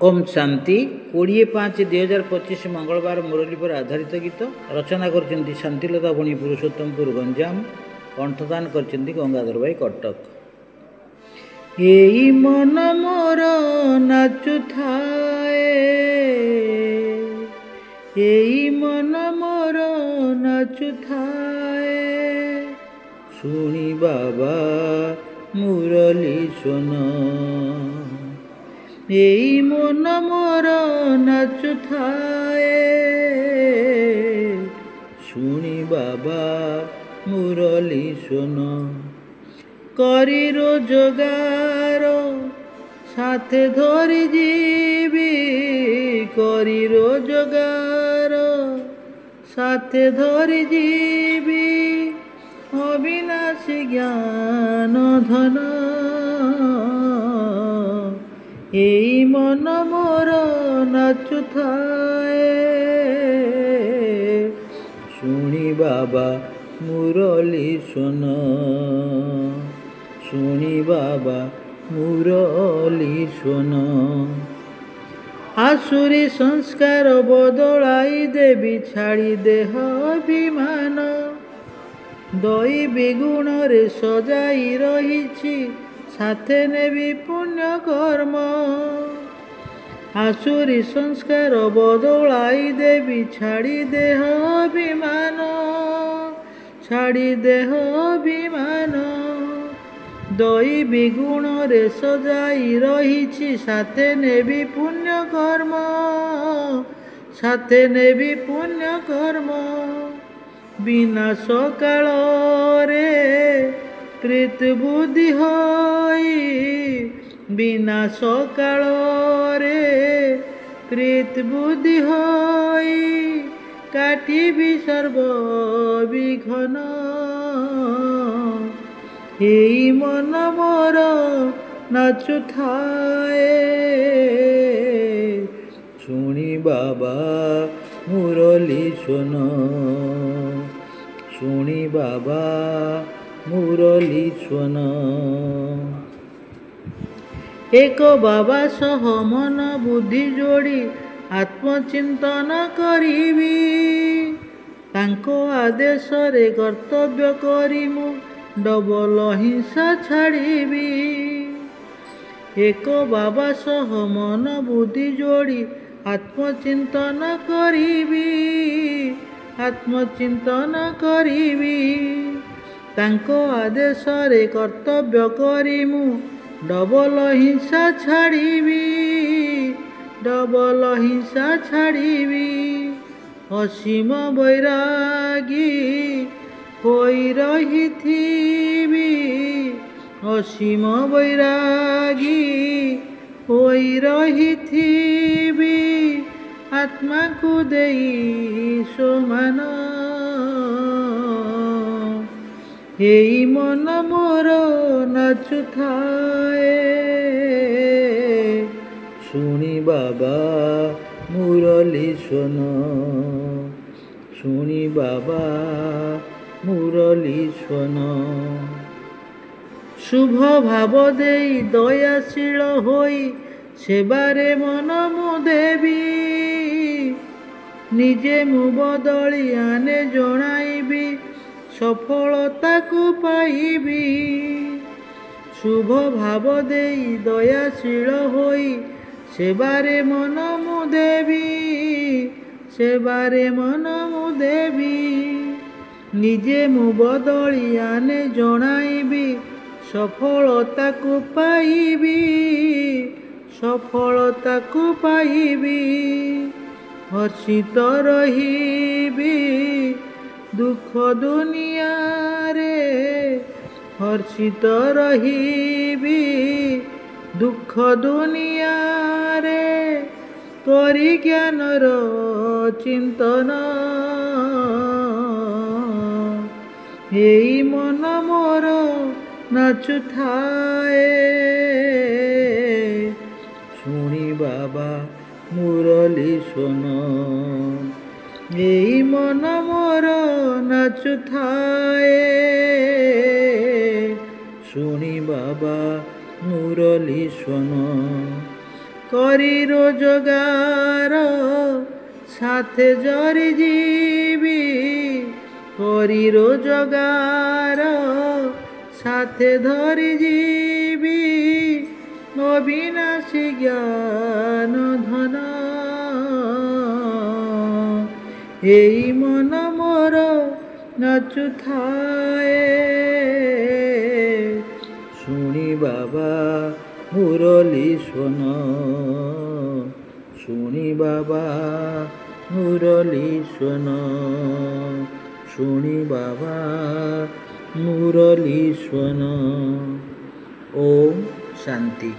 ओम शांति 20/5/2025 मंगलवार मुरली पर आधारित गीत रचना कर शांतिलता भणी पुरुषोत्तमपुर गंजाम कंठदान कर गंगाधर भाई कटक। एई मन मोर नाचु थाए, एई मन मोर नाचु थाए, सुनी बाबा मुरली सुन। एई मन मोर नाचु थाए, सुनी बाबा मुरली सुन। करी रोजगार साथे धरी जीवी, करी रोजगार साथे धरी जीवी, अविनाशी ज्ञान धन। एई मन मोर नाचु थाए, सुनी बाबा मुरली सुन, सुनी बाबा मुरली सुन। आसुरी संस्कार बदलाई देवी छाड़ी देह अभिमान, दैवी गुण रे सजाई रही साथे नेबी पुण्य कर्म। आसुरी संस्कार बदलाई देवी छाड़ी देह अभिमान, छाड़ी देह अभिमान, दैवी गुण रे सजाई रही साथे नेबी पुण्य कर्म, साथे नेबी पुण्य कर्म। बिना सकाल रे प्रीत बुद्धि होई, बिना सकाल रे प्रीत बुद्धि होई, काटिबी सर्व विघ्न। एई मन मोर नाचु थाए, सुनी बाबा मुरली सुन, सुनी बाबा मुरली सुन। एक बाबा सह मन बुद्धि जोड़ी आत्मचिंतन करिबी, तांको आदेश रे कर्तव्य करी मु डबल हिंसा छाड़ीबी। एक बाबा सह मन बुद्धि जोड़ी आत्मचिंतन करिबी, आत्मचिंतन करिबी, तांको आदेश रे कर्तव्य करी मु डबल हिंसा छाड़ीबी, डबल हिंसा छाड़ीबी। असीम बैरागी होई रही थीबी, असीम बैरागी होई रही थीबी, आत्मा को देई समान। एई मन मोर नाचु थाए, सुनी बाबा मुरली सुन, सुनी बाबा मुरली सुन। शुभ भाव देई दयाशील होई सेबारे मन मु देवी, निजे मु बदली आने जणाइबी सफलता को पाइबी। शुभ भाव देई दयाशील होई सेबारे मन मु देवी, सेबारे मन मु देवी, निजे मु बदली आने जणाइबी सफलता को पाइबी, सफलता को पाइबी। हर्षित रहिबी दुख दुनिया रे, हर्षित रहिबी दुख दुनिया रे, करी ज्ञानर चिंतन। एई मन मोर नाचु थाए, सुनी बाबा मुरली सुन। एई मन मोर नाचु थाए, सुनी बाबा मुरली सुन। করি রোজগার সাথে জরি জীবি, করি রোজগার সাথে ধরি জীবি, অবিনাশী জ্ঞান ধন। এই মন মোর নাচুথায়ে, শুনি বাবা মুরলি শোন, শুনি বাবা মুরলি শোন, শুনি বাবা মুরলি শোন। ওম শান্তি।